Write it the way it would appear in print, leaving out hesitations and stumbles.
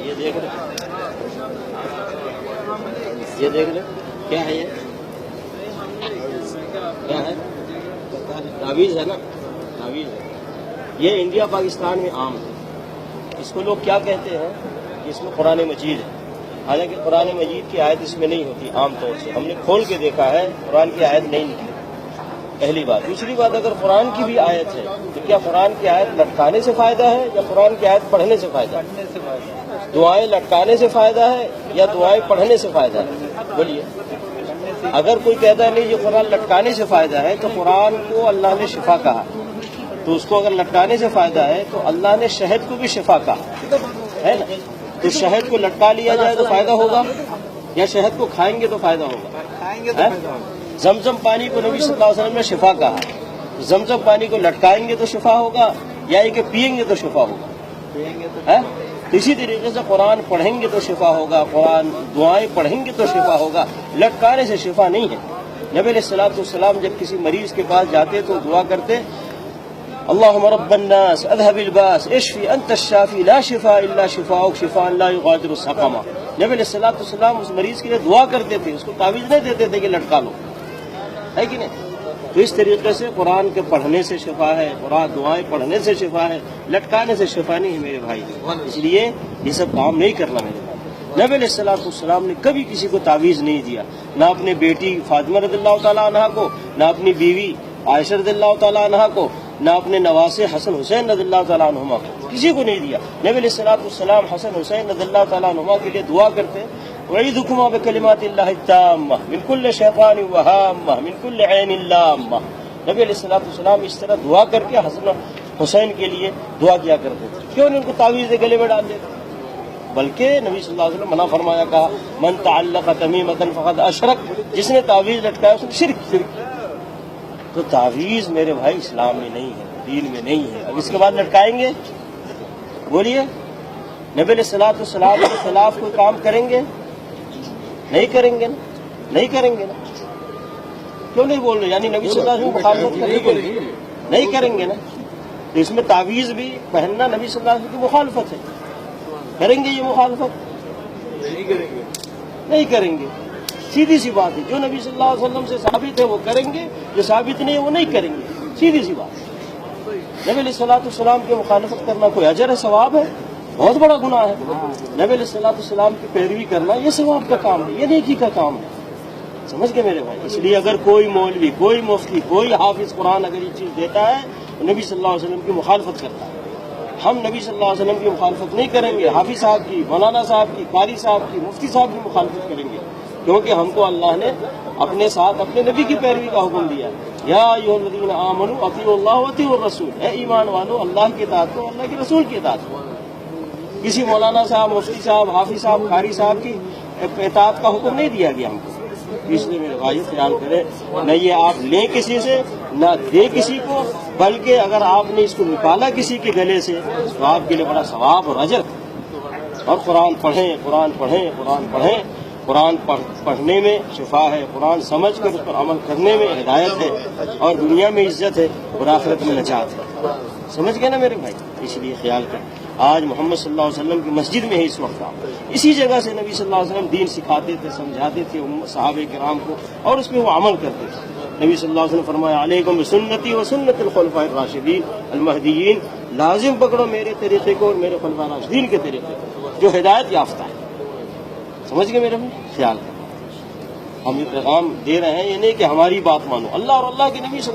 یہ دیکھ لیں، یہ دیکھ لیں کیا ہے، یہ کیا ہے؟ تعویذ ہے نا، تعویذ ہے۔ یہ انڈیا پاکستان میں عام ہے۔ اس کو لوگ کیا کہتے ہیں کہ اس میں قرآن مجید ہے، حالانکہ قرآن مجید کی آیت اس میں نہیں ہوتی عام طور سے۔ ہم نے کھول کے دیکھا ہے، قرآن کی آیت نہیں نکلی، پہلی بات۔ دوسری بات، اگر قرآن کی بھی آیت ہے تو کیا قرآن کی آیت لٹکانے سے فائدہ ہے یا قرآن کی آیت پڑھنے سے فائدہ ہے؟ دعائیں لٹکانے سے فائدہ ہے یا دعائیں پڑھنے سے فائدہ ہے؟ بولیے۔ اگر کوئی کہتا ہے نہیں یہ قرآن لٹکانے سے فائدہ ہے، تو قرآن کو اللہ نے شفا کہا، تو اس کو اگر لٹکانے سے فائدہ ہے تو اللہ نے شہد کو بھی شفا کہا ہے نا، تو شہد کو لٹکا لیا جائے تو فائدہ ہوگا یا شہد کو کھائیں گے تو فائدہ ہوگا؟ زمزم پانی کو نبی صلی اللہ علیہ وسلم نے شفا کہا، زمزم پانی کو لٹکائیں گے تو شفا ہوگا یا یہ کہ پئیں گے تو شفا ہوگا؟ تو اسی طریقے سے قرآن پڑھیں گے تو شفا ہوگا، قرآن دعائیں پڑھیں گے تو شفا ہوگا، لٹکانے سے شفا نہیں ہے۔ نبی علیہ السلام جب کسی مریض کے پاس جاتے تو دعا کرتے، اللہم رب الناس اذهب الباس اشفی انت الشافی لا شفاء الا شفاؤک شفاء لا یغادر سقما۔ نبی علیہ السلام اس مریض کے لیے دعا کرتے تھے، اس کو تعویذ نہیں دیتے تھے کہ لٹکا لو، ہے کہ نہیں؟ تو اس طریقے سے قرآن کے پڑھنے سے شفا ہے، قرآن دعائیں پڑھنے سے شفا ہے، لٹکانے سے شفا نہیں ہے میرے بھائی۔ اس لیے یہ سب کام نہیں کرنا میرے بھائی۔ نبی علیہ السلام نے کبھی کسی کو تعویذ نہیں دیا، نہ اپنے بیٹی فاطمہ رضی اللہ تعالیٰ عنہ کو، نہ اپنی بیوی عائشہ رضی اللہ تعالیٰ عنہ کو، نہ اپنے نواسے حسن حسین رضی اللہ تعالیٰ عنہما کو، کسی کو نہیں دیا۔ نبی علیہ السلام حسن حسین رضی اللہ تعالیٰ عنہما کے لیے دعا کرتے، وَعِيدُكُمَا بِكَلِمَاتِ اللَّهِ التَّامَّةِ مِنْ كُلِّ شَيْطَانٍ وَهَامَّةٍ مِنْ كُلِّ عَيْنٍ لَامَّةٍ۔ نبی علیہ السلام اس طرح دعا کر کے حسن حسین کے لیے دعا کیا کرتے تھے، کیوں نہیں ان کو تعویذ گلے میں ڈال دیتے؟ بلکہ نبی صلی اللہ علیہ وسلم منع فرمایا، کہا من تعلق تمیمۃ فقد اشرک، جس نے تعویذ لٹکایا اس نے شرک کیا۔ تو تعویذ میرے بھائی اسلام میں نہیں ہے، دین میں نہیں ہے۔ اب اس کے بعد لٹکائیں گے؟ بولیے، نبی علیہ السلام کے خلاف کوئی کام کریں گے؟ نہیں کریں گے نا، نہیں کریں گے نا، کیوں نہیں بول رہے؟ یعنی نبی صلی اللہ علیہ وسلم مخالفت نہیں کریں گے نا، تو اس میں تعویذ بھی پہننا نبی صلی اللہ علیہ وسلم کی مخالفت ہے۔ کریں گے یہ مخالفت؟ نہیں کریں گے، سیدھی سی بات ہے۔ جو نبی صلی اللہ علیہ وسلم سے ثابت ہے وہ کریں گے، جو ثابت نہیں ہے وہ نہیں کریں گے، سیدھی سی بات۔ نبی علیہ السلام کی مخالفت کرنا کوئی اجر ہے، ثواب ہے؟ بہت بڑا گناہ ہے۔ نبی علیہ السلام کی پیروی کرنا یہ ثواب کا کام ہے، یہ نیکی کا کام ہے، سمجھ گئے میرے بھائی؟ اس لیے اگر کوئی مولوی، کوئی مفتی، کوئی حافظ قرآن اگر یہ چیز دیتا ہے تو نبی صلی اللہ علیہ وسلم کی مخالفت کرتا ہے۔ ہم نبی صلی اللہ علیہ وسلم کی مخالفت نہیں کریں گے، حافظ صاحب کی، مولانا صاحب کی، قاری صاحب کی، مفتی صاحب کی مخالفت کریں گے، کیونکہ ہم کو اللہ نے اپنے ساتھ اپنے نبی کی پیروی کا حکم دیا۔ یا ایھا الذین آمنوا اطیعوا اللہ واطیعوا الرسول، اے ایمان والو اللہ کی اطاعت کرو، اللہ کے رسول کی اطاعت کرو۔ کسی مولانا صاحب، مفتی صاحب، حافظ صاحب، قاری صاحب کی اطاعت کا حکم نہیں دیا گیا ہم کو۔ اس لیے میرے بھائی خیال کریں، نہ یہ آپ لیں کسی سے، نہ دے کسی کو، بلکہ اگر آپ نے اس کو نکالا کسی کے گلے سے تو آپ کے لیے بڑا ثواب اور اجر۔ اور قرآن پڑھیں، قرآن پڑھیں، قرآن پڑھیں۔ قرآن پڑھنے میں شفا ہے، قرآن سمجھ کر اس پر عمل کرنے میں ہدایت ہے، اور دنیا میں عزت ہے اور آخرت میں نجات ہے۔ سمجھ گئے نا میرے بھائی؟ اس لیے خیال کریں۔ آج محمد صلی اللہ علیہ وسلم کی مسجد میں ہے اس وقت، اسی جگہ سے نبی صلی اللہ علیہ وسلم دین سکھاتے تھے، سمجھاتے تھے صحابہ کرام کو، اور اس پہ وہ عمل کرتے تھے۔ نبی صلی اللہ علیہ وسلم فرمایا، علیکم بسنتی و سنت الخلفاء الراشدین المہدیین، لازم پکڑو میرے طریقے کو اور میرے خلفاء راشدین کے طریقے کو جو ہدایت یافتہ ہے۔ سمجھ گئے میرے بھائی؟ خیال کریں، ہم یہ پیغام دے رہے ہیں، یہ نہیں کہ ہماری بات مانو، اللہ اور اللہ کے نبی